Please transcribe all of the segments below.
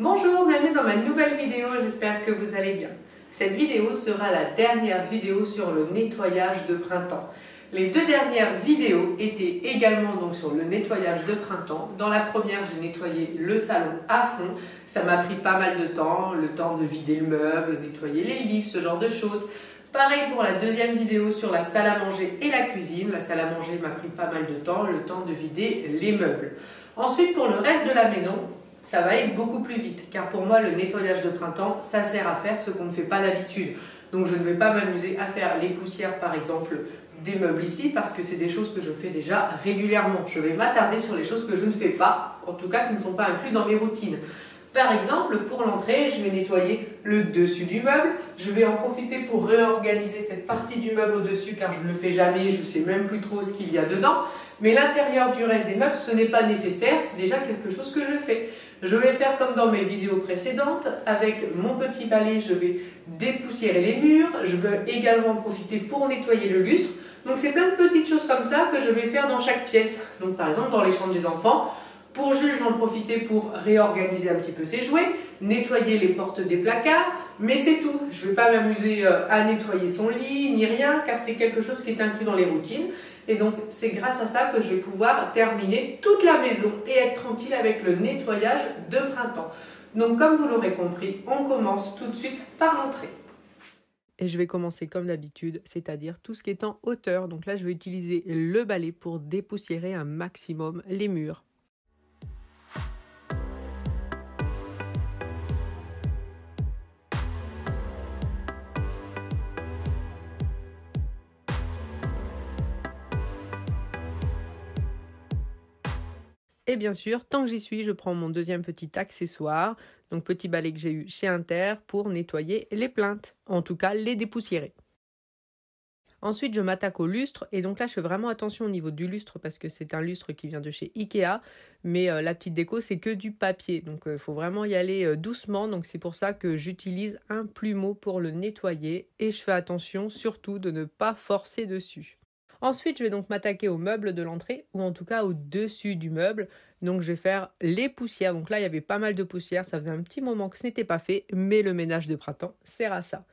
Bonjour, bienvenue dans ma nouvelle vidéo, j'espère que vous allez bien. Cette vidéo sera la dernière vidéo sur le nettoyage de printemps. Les deux dernières vidéos étaient également donc sur le nettoyage de printemps. Dans la première, j'ai nettoyé le salon à fond. Ça m'a pris pas mal de temps, le temps de vider le meuble, nettoyer les livres, ce genre de choses. Pareil pour la deuxième vidéo sur la salle à manger et la cuisine. La salle à manger m'a pris pas mal de temps, le temps de vider les meubles. Ensuite, pour le reste de la maison, ça va aller beaucoup plus vite. Car pour moi, le nettoyage de printemps, ça sert à faire ce qu'on ne fait pas d'habitude. Donc je ne vais pas m'amuser à faire les poussières, par exemple, des meubles ici, parce que c'est des choses que je fais déjà régulièrement. Je vais m'attarder sur les choses que je ne fais pas, en tout cas qui ne sont pas incluses dans mes routines. Par exemple, pour l'entrée, je vais nettoyer le dessus du meuble. Je vais en profiter pour réorganiser cette partie du meuble au-dessus, car je ne le fais jamais, je ne sais même plus trop ce qu'il y a dedans. Mais l'intérieur du reste des meubles, ce n'est pas nécessaire, c'est déjà quelque chose que je fais. Je vais faire comme dans mes vidéos précédentes, avec mon petit balai, je vais dépoussiérer les murs. Je vais également en profiter pour nettoyer le lustre. Donc c'est plein de petites choses comme ça que je vais faire dans chaque pièce. Donc par exemple dans les chambres des enfants, pour Jules, j'en profitais pour réorganiser un petit peu ses jouets, nettoyer les portes des placards, mais c'est tout. Je ne vais pas m'amuser à nettoyer son lit, ni rien, car c'est quelque chose qui est inclus dans les routines. Et donc, c'est grâce à ça que je vais pouvoir terminer toute la maison et être tranquille avec le nettoyage de printemps. Donc, comme vous l'aurez compris, on commence tout de suite par l'entrée. Et je vais commencer comme d'habitude, c'est-à-dire tout ce qui est en hauteur. Donc là, je vais utiliser le balai pour dépoussiérer un maximum les murs. Et bien sûr, tant que j'y suis, je prends mon deuxième petit accessoire, donc petit balai que j'ai eu chez Inter pour nettoyer les plinthes, en tout cas les dépoussiérer. Ensuite, je m'attaque au lustre et donc là, je fais vraiment attention au niveau du lustre parce que c'est un lustre qui vient de chez Ikea, mais la petite déco, c'est que du papier, donc il faut vraiment y aller doucement, donc c'est pour ça que j'utilise un plumeau pour le nettoyer et je fais attention surtout de ne pas forcer dessus. Ensuite, je vais donc m'attaquer au meuble de l'entrée, ou en tout cas au-dessus du meuble. Donc, je vais faire les poussières. Donc là, il y avait pas mal de poussières. Ça faisait un petit moment que ce n'était pas fait, mais le ménage de printemps sert à ça.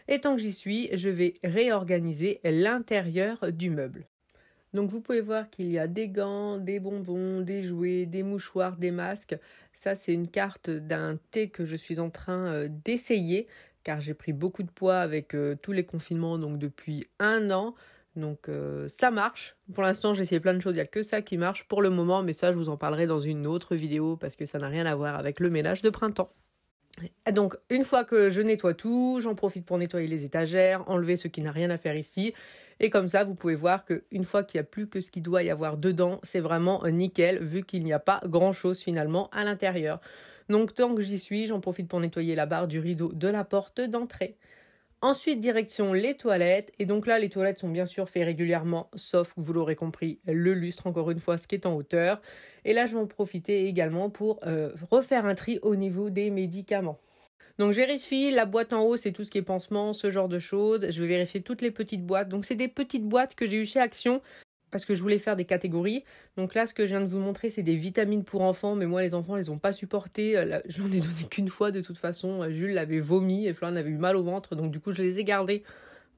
Et tant que j'y suis, je vais réorganiser l'intérieur du meuble. Donc vous pouvez voir qu'il y a des gants, des bonbons, des jouets, des mouchoirs, des masques. Ça, c'est une carte d'un thé que je suis en train d'essayer car j'ai pris beaucoup de poids avec tous les confinements donc depuis 1 an. Donc ça marche. Pour l'instant, j'ai essayé plein de choses, il n'y a que ça qui marche pour le moment, mais ça, je vous en parlerai dans une autre vidéo parce que ça n'a rien à voir avec le ménage de printemps. Donc, une fois que je nettoie tout, j'en profite pour nettoyer les étagères, enlever ce qui n'a rien à faire ici. Et comme ça, vous pouvez voir qu'une fois qu'il n'y a plus que ce qu'il doit y avoir dedans, c'est vraiment nickel, vu qu'il n'y a pas grand-chose finalement à l'intérieur. Donc, tant que j'y suis, j'en profite pour nettoyer la barre du rideau de la porte d'entrée. Ensuite, direction les toilettes. Et donc là, les toilettes sont bien sûr faites régulièrement, sauf, vous l'aurez compris, le lustre, encore une fois, ce qui est en hauteur. Et là, je vais en profiter également pour refaire un tri au niveau des médicaments. Donc, je vérifie, la boîte en haut, c'est tout ce qui est pansement, ce genre de choses. Je vais vérifier toutes les petites boîtes. Donc, c'est des petites boîtes que j'ai eues chez Action parce que je voulais faire des catégories. Donc là, ce que je viens de vous montrer, c'est des vitamines pour enfants. Mais moi, les enfants, ils les ont pas supportées. Je n'en ai donné qu'une fois de toute façon. Jules l'avait vomi et Florian avait eu mal au ventre. Donc, du coup, je les ai gardées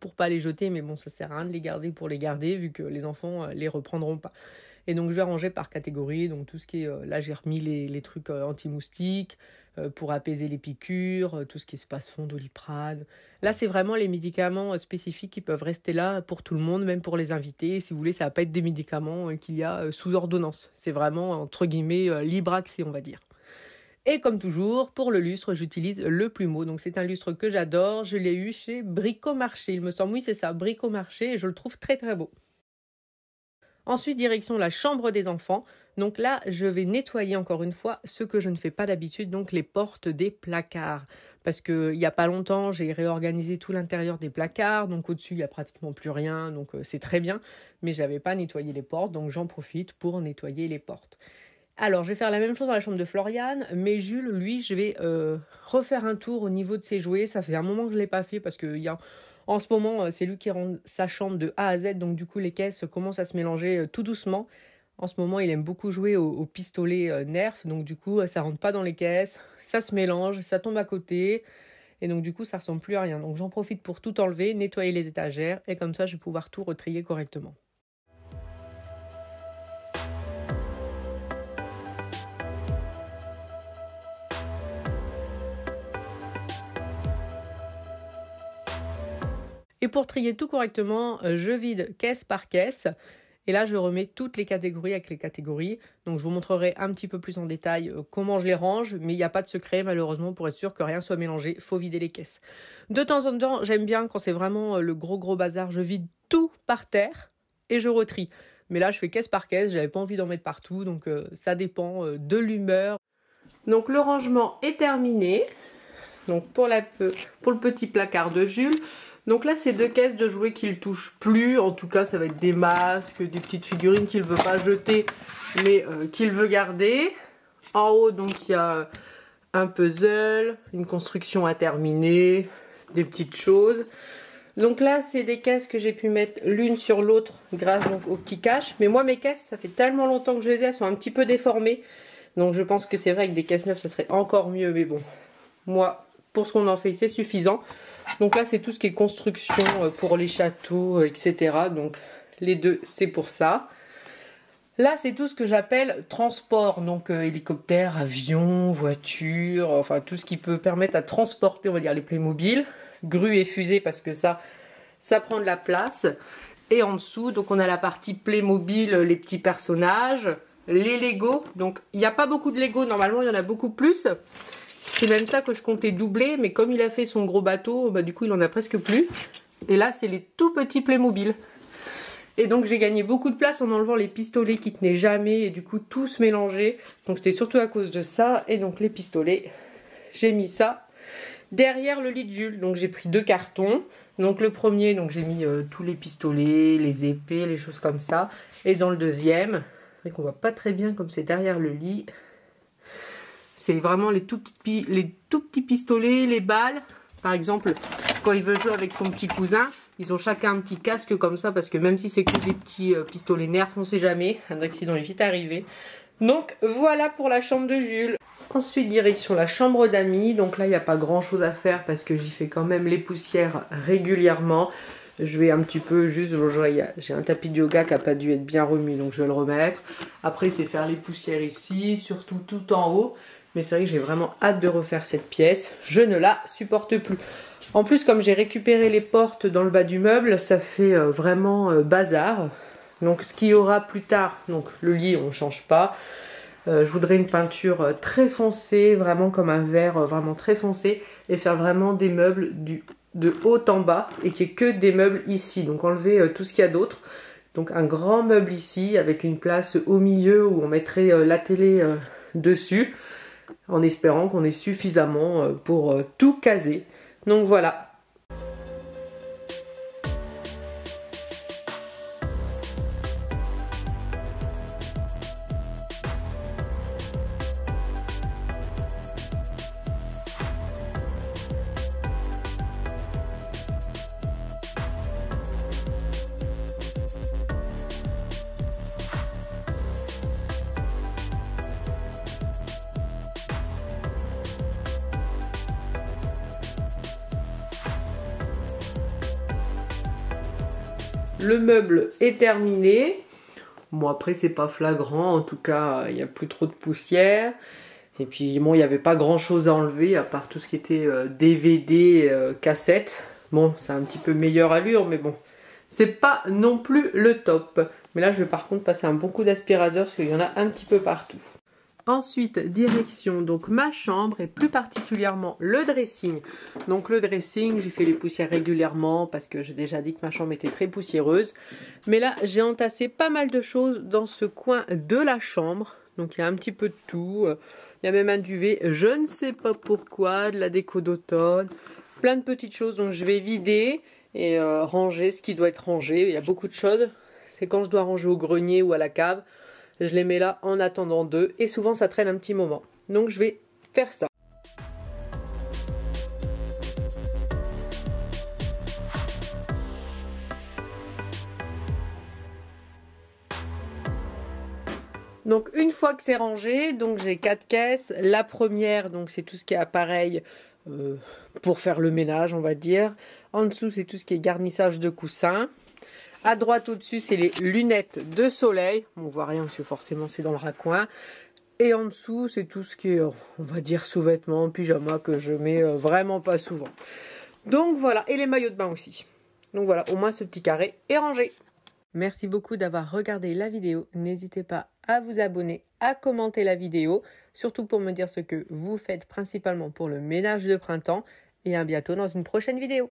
pour pas les jeter. Mais bon, ça sert à rien de les garder pour les garder vu que les enfants les reprendront pas. Et donc, je vais ranger par catégorie. Donc, tout ce qui est... là, j'ai remis les trucs anti-moustiques pour apaiser les piqûres, tout ce qui est Spasfon, Doliprane. Là, c'est vraiment les médicaments spécifiques qui peuvent rester là pour tout le monde, même pour les invités. Et si vous voulez, ça va pas être des médicaments qu'il y a sous ordonnance. C'est vraiment, entre guillemets, libre accès, on va dire. Et comme toujours, pour le lustre, j'utilise le plumeau. Donc, c'est un lustre que j'adore. Je l'ai eu chez Bricomarché, il me semble. Oui, c'est ça, Bricomarché. Et je le trouve très, très beau. Ensuite, direction la chambre des enfants. Donc là, je vais nettoyer encore une fois ce que je ne fais pas d'habitude, donc les portes des placards. Parce qu'il n'y a pas longtemps, j'ai réorganisé tout l'intérieur des placards. Donc au-dessus, il n'y a pratiquement plus rien. Donc c'est très bien. Mais je n'avais pas nettoyé les portes. Donc j'en profite pour nettoyer les portes. Alors, je vais faire la même chose dans la chambre de Floriane. Mais Jules, lui, je vais refaire un tour au niveau de ses jouets. Ça fait un moment que je ne l'ai pas fait parce qu'il y a... En ce moment, c'est lui qui rend sa chambre de A à Z, donc du coup les caisses commencent à se mélanger tout doucement. En ce moment, il aime beaucoup jouer au pistolet Nerf, donc du coup ça rentre pas dans les caisses, ça se mélange, ça tombe à côté, et donc du coup ça ressemble plus à rien. Donc j'en profite pour tout enlever, nettoyer les étagères, et comme ça je vais pouvoir tout retrier correctement. Et pour trier tout correctement, je vide caisse par caisse. Et là, je remets toutes les catégories avec les catégories. Donc, je vous montrerai un petit peu plus en détail comment je les range. Mais il n'y a pas de secret, malheureusement, pour être sûr que rien soit mélangé. Il faut vider les caisses. De temps en temps, j'aime bien, quand c'est vraiment le gros bazar, je vide tout par terre et je retrie. Mais là, je fais caisse par caisse. J'avais pas envie d'en mettre partout. Donc, ça dépend de l'humeur. Donc, le rangement est terminé. Donc, pour le petit placard de Jules. Donc là, c'est 2 caisses de jouets qu'il ne touche plus. En tout cas, ça va être des masques, des petites figurines qu'il ne veut pas jeter, mais qu'il veut garder. En haut, donc, il y a un puzzle, une construction à terminer, des petites choses. Donc là, c'est des caisses que j'ai pu mettre l'une sur l'autre grâce donc, au petit cache. Mais moi, mes caisses, ça fait tellement longtemps que je les ai, elles sont un petit peu déformées. Donc je pense que c'est vrai que des caisses neuves, ça serait encore mieux. Mais bon, moi, pour ce qu'on en fait, c'est suffisant. Donc là, c'est tout ce qui est construction pour les châteaux, etc. Donc les deux, c'est pour ça. Là, c'est tout ce que j'appelle transport. Donc hélicoptère, avion, voiture, enfin tout ce qui peut permettre à transporter, on va dire, les Playmobil. Grue et fusée parce que ça prend de la place. Et en dessous, donc on a la partie Playmobil, les petits personnages, les Lego. Donc il n'y a pas beaucoup de Lego, normalement il y en a beaucoup plus. C'est même ça que je comptais doubler, mais comme il a fait son gros bateau, bah, du coup il en a presque plus. Et là c'est les tout petits Playmobil. Et donc j'ai gagné beaucoup de place en enlevant les pistolets qui tenaient jamais et du coup tout se mélangeait. Donc c'était surtout à cause de ça. Et donc les pistolets, j'ai mis ça derrière le lit de Jules. Donc j'ai pris 2 cartons. Donc le premier, donc j'ai mis tous les pistolets, les épées, les choses comme ça. Et dans le deuxième, c'est qu'on voit pas très bien comme c'est derrière le lit. C'est vraiment les tout petits pistolets, les balles. Par exemple, quand il veut jouer avec son petit cousin, ils ont chacun un petit casque comme ça parce que même si c'est que des petits pistolets Nerf, on ne sait jamais. Un accident est vite arrivé. Donc voilà pour la chambre de Jules. Ensuite, direction la chambre d'amis. Donc là, il n'y a pas grand chose à faire parce que j'y fais quand même les poussières régulièrement. Je vais un petit peu juste, j'ai un tapis de yoga qui n'a pas dû être bien remis, donc je vais le remettre. Après, c'est faire les poussières ici, surtout tout en haut. Mais c'est vrai que j'ai vraiment hâte de refaire cette pièce. Je ne la supporte plus. En plus, comme j'ai récupéré les portes dans le bas du meuble, ça fait vraiment bazar. Donc ce qu'il y aura plus tard, donc le lit, on ne change pas. Je voudrais une peinture très foncée, vraiment comme un vert vraiment très foncé. Et faire vraiment des meubles de haut en bas et qu'il n'y ait que des meubles ici. Donc enlever tout ce qu'il y a d'autre. Donc un grand meuble ici avec une place au milieu où on mettrait la télé dessus. En espérant qu'on ait suffisamment pour tout caser. Donc voilà. Le meuble est terminé. Bon, après, c'est pas flagrant. En tout cas, il n'y a plus trop de poussière. Et puis, bon, il n'y avait pas grand chose à enlever, à part tout ce qui était DVD, cassette. Bon, c'est un petit peu meilleure allure, mais bon, c'est pas non plus le top. Mais là, je vais par contre passer un bon coup d'aspirateur, parce qu'il y en a un petit peu partout. Ensuite, direction donc ma chambre et plus particulièrement le dressing. Donc le dressing, j'ai fait les poussières régulièrement parce que j'ai déjà dit que ma chambre était très poussiéreuse. Mais là, j'ai entassé pas mal de choses dans ce coin de la chambre. Donc il y a un petit peu de tout. Il y a même un duvet, je ne sais pas pourquoi, de la déco d'automne. Plein de petites choses, donc je vais vider et ranger ce qui doit être rangé. Il y a beaucoup de choses. C'est quand je dois ranger au grenier ou à la cave. Je les mets là en attendant d'eux et souvent ça traîne un petit moment. Donc je vais faire ça. Donc une fois que c'est rangé, donc j'ai 4 caisses. La première, donc c'est tout ce qui est appareil pour faire le ménage, on va dire. En dessous, c'est tout ce qui est garnissage de coussins. À droite, au-dessus, c'est les lunettes de soleil. On voit rien parce que forcément, c'est dans le raccoin. Et en dessous, c'est tout ce qui est, on va dire, sous-vêtements, pyjama que je mets vraiment pas souvent. Donc voilà, et les maillots de bain aussi. Donc voilà, au moins ce petit carré est rangé. Merci beaucoup d'avoir regardé la vidéo. N'hésitez pas à vous abonner, à commenter la vidéo, surtout pour me dire ce que vous faites principalement pour le ménage de printemps. Et à bientôt dans une prochaine vidéo.